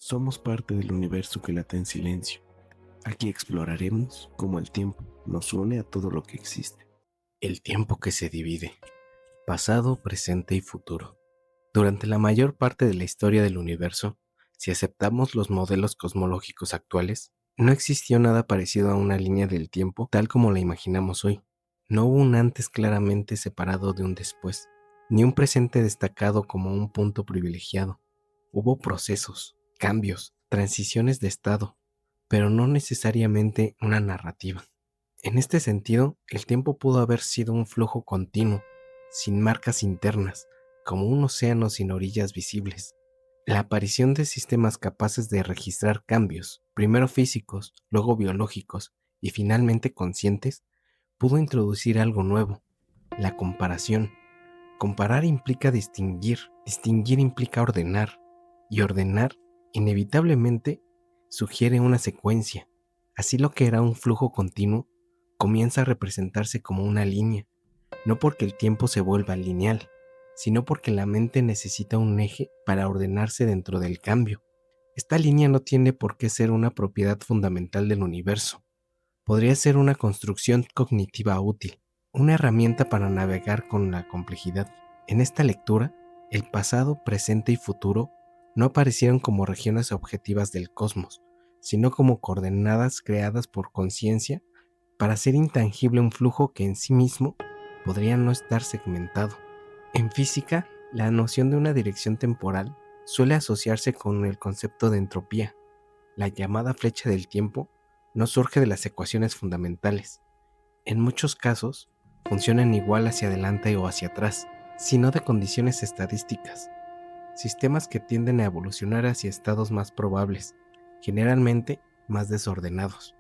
Somos parte del universo que late en silencio. Aquí exploraremos cómo el tiempo nos une a todo lo que existe. El tiempo que se divide, pasado, presente y futuro. Durante la mayor parte de la historia del universo, si aceptamos los modelos cosmológicos actuales, no existió nada parecido a una línea del tiempo tal como la imaginamos hoy. No hubo un antes claramente separado de un después, ni un presente destacado como un punto privilegiado. Hubo procesos, cambios, transiciones de estado, pero no necesariamente una narrativa. En este sentido, el tiempo pudo haber sido un flujo continuo, sin marcas internas, como un océano sin orillas visibles. La aparición de sistemas capaces de registrar cambios, primero físicos, luego biológicos y finalmente conscientes, pudo introducir algo nuevo: la comparación. Comparar implica distinguir, distinguir implica ordenar, y ordenar inevitablemente sugiere una secuencia. Así lo que era un flujo continuo comienza a representarse como una línea, no porque el tiempo se vuelva lineal, sino porque la mente necesita un eje para ordenarse dentro del cambio. Esta línea no tiene por qué ser una propiedad fundamental del universo. Podría ser una construcción cognitiva útil, una herramienta para navegar con la complejidad. En esta lectura, el pasado, presente y futuro no aparecieron como regiones objetivas del cosmos, sino como coordenadas creadas por conciencia para hacer intangible un flujo que en sí mismo podría no estar segmentado. En física, la noción de una dirección temporal suele asociarse con el concepto de entropía. La llamada flecha del tiempo no surge de las ecuaciones fundamentales. En muchos casos, funcionan igual hacia adelante o hacia atrás, sino de condiciones estadísticas, sistemas que tienden a evolucionar hacia estados más probables, generalmente más desordenados.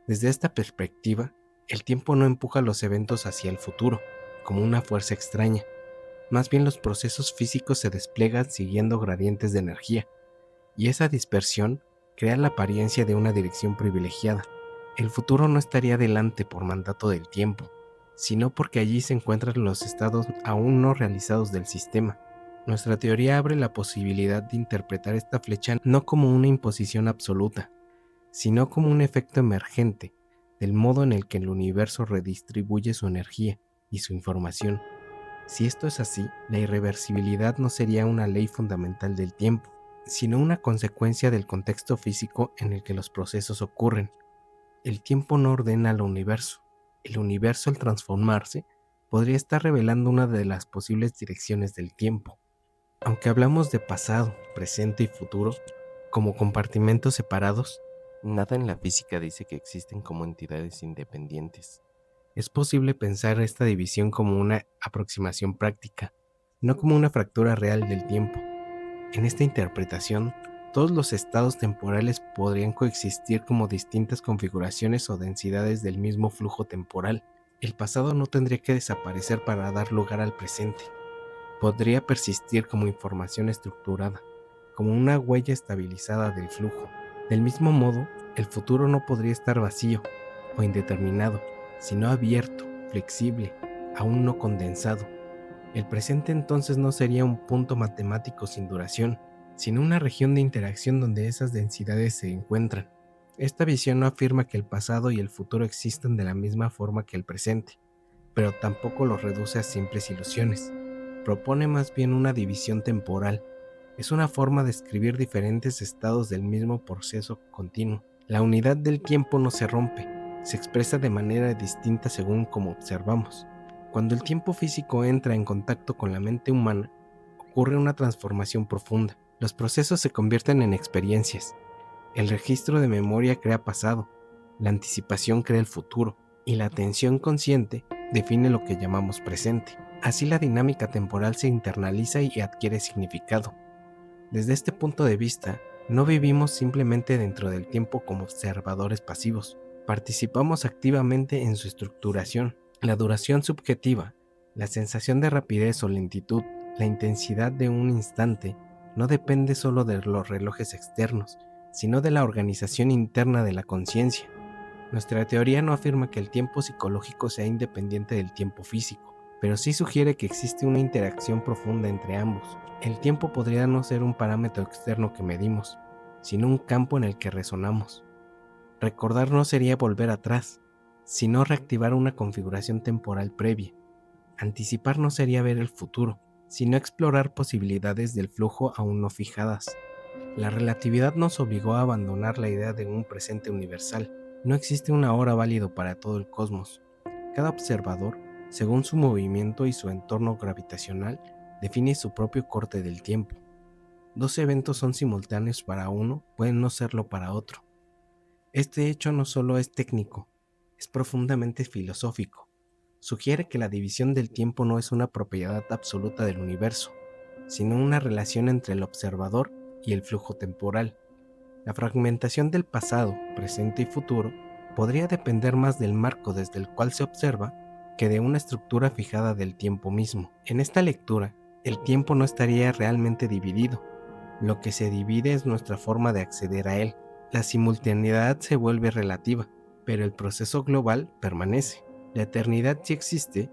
Desde esta perspectiva, el tiempo no empuja los eventos hacia el futuro, como una fuerza extraña. Más bien los procesos físicos se despliegan siguiendo gradientes de energía, y esa dispersión crea la apariencia de una dirección privilegiada. El futuro no estaría delante por mandato del tiempo, sino porque allí se encuentran los estados aún no realizados del sistema. Nuestra teoría abre la posibilidad de interpretar esta flecha no como una imposición absoluta, sino como un efecto emergente del modo en el que el universo redistribuye su energía y su información. Si esto es así, la irreversibilidad no sería una ley fundamental del tiempo, sino una consecuencia del contexto físico en el que los procesos ocurren. El tiempo no ordena al universo. El universo, al transformarse, podría estar revelando una de las posibles direcciones del tiempo. Aunque hablamos de pasado, presente y futuro como compartimentos separados, nada en la física dice que existen como entidades independientes. Es posible pensar esta división como una aproximación práctica, no como una fractura real del tiempo. En esta interpretación, todos los estados temporales podrían coexistir como distintas configuraciones o densidades del mismo flujo temporal. El pasado no tendría que desaparecer para dar lugar al presente. Podría persistir como información estructurada, como una huella estabilizada del flujo. Del mismo modo, el futuro no podría estar vacío o indeterminado, sino abierto, flexible, aún no condensado. El presente entonces no sería un punto matemático sin duración, sino una región de interacción donde esas densidades se encuentran. Esta visión no afirma que el pasado y el futuro existan de la misma forma que el presente, pero tampoco los reduce a simples ilusiones. Propone más bien una división temporal. Es una forma de escribir diferentes estados del mismo proceso continuo. La unidad del tiempo no se rompe, se expresa de manera distinta según como observamos. Cuando el tiempo físico entra en contacto con la mente humana, ocurre una transformación profunda. Los procesos se convierten en experiencias. El registro de memoria crea pasado, la anticipación crea el futuro, y la atención consciente define lo que llamamos presente. Así la dinámica temporal se internaliza y adquiere significado. Desde este punto de vista, no vivimos simplemente dentro del tiempo como observadores pasivos. Participamos activamente en su estructuración. La duración subjetiva, la sensación de rapidez o lentitud, la intensidad de un instante, no depende solo de los relojes externos, sino de la organización interna de la conciencia. Nuestra teoría no afirma que el tiempo psicológico sea independiente del tiempo físico, pero sí sugiere que existe una interacción profunda entre ambos. El tiempo podría no ser un parámetro externo que medimos, sino un campo en el que resonamos. Recordar no sería volver atrás, sino reactivar una configuración temporal previa. Anticipar no sería ver el futuro, sino explorar posibilidades del flujo aún no fijadas. La relatividad nos obligó a abandonar la idea de un presente universal. No existe una hora válido para todo el cosmos. Cada observador, según su movimiento y su entorno gravitacional, define su propio corte del tiempo. Dos eventos son simultáneos para uno, pueden no serlo para otro. Este hecho no solo es técnico, es profundamente filosófico. Sugiere que la división del tiempo no es una propiedad absoluta del universo, sino una relación entre el observador y el flujo temporal. La fragmentación del pasado, presente y futuro podría depender más del marco desde el cual se observa que de una estructura fijada del tiempo mismo. En esta lectura, el tiempo no estaría realmente dividido. Lo que se divide es nuestra forma de acceder a él. La simultaneidad se vuelve relativa, pero el proceso global permanece. La eternidad, si existe,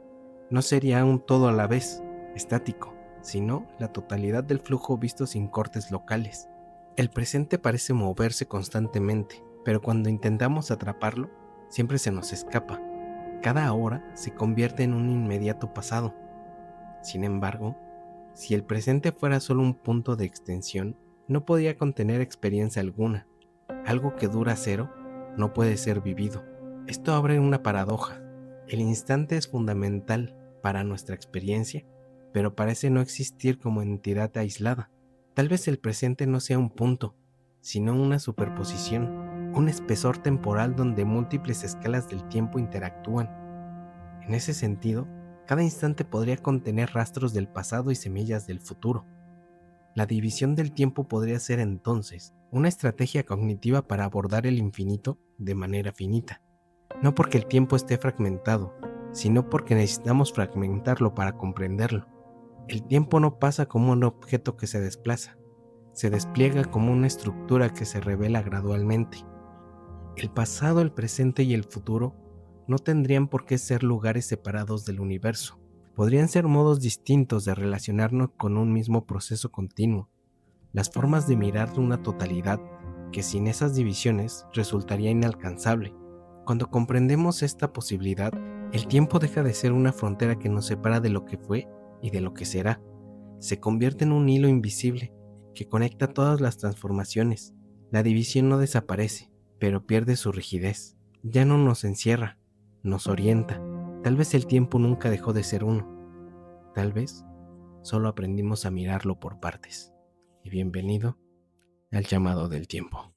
no sería un todo a la vez, estático, sino la totalidad del flujo visto sin cortes locales. El presente parece moverse constantemente, pero cuando intentamos atraparlo, siempre se nos escapa. Cada hora se convierte en un inmediato pasado. Sin embargo, si el presente fuera solo un punto de extensión, no podía contener experiencia alguna. Algo que dura cero no puede ser vivido. Esto abre una paradoja. El instante es fundamental para nuestra experiencia, pero parece no existir como entidad aislada. Tal vez el presente no sea un punto, sino una superposición, un espesor temporal donde múltiples escalas del tiempo interactúan. En ese sentido, cada instante podría contener rastros del pasado y semillas del futuro. La división del tiempo podría ser entonces una estrategia cognitiva para abordar el infinito de manera finita. No porque el tiempo esté fragmentado, sino porque necesitamos fragmentarlo para comprenderlo. El tiempo no pasa como un objeto que se desplaza, se despliega como una estructura que se revela gradualmente. El pasado, el presente y el futuro no tendrían por qué ser lugares separados del universo. Podrían ser modos distintos de relacionarnos con un mismo proceso continuo, las formas de mirar una totalidad que sin esas divisiones resultaría inalcanzable. Cuando comprendemos esta posibilidad, el tiempo deja de ser una frontera que nos separa de lo que fue y de lo que será. Se convierte en un hilo invisible que conecta todas las transformaciones. La división no desaparece, pero pierde su rigidez. Ya no nos encierra, nos orienta. Tal vez el tiempo nunca dejó de ser uno. Tal vez solo aprendimos a mirarlo por partes. Y bienvenido al llamado del tiempo.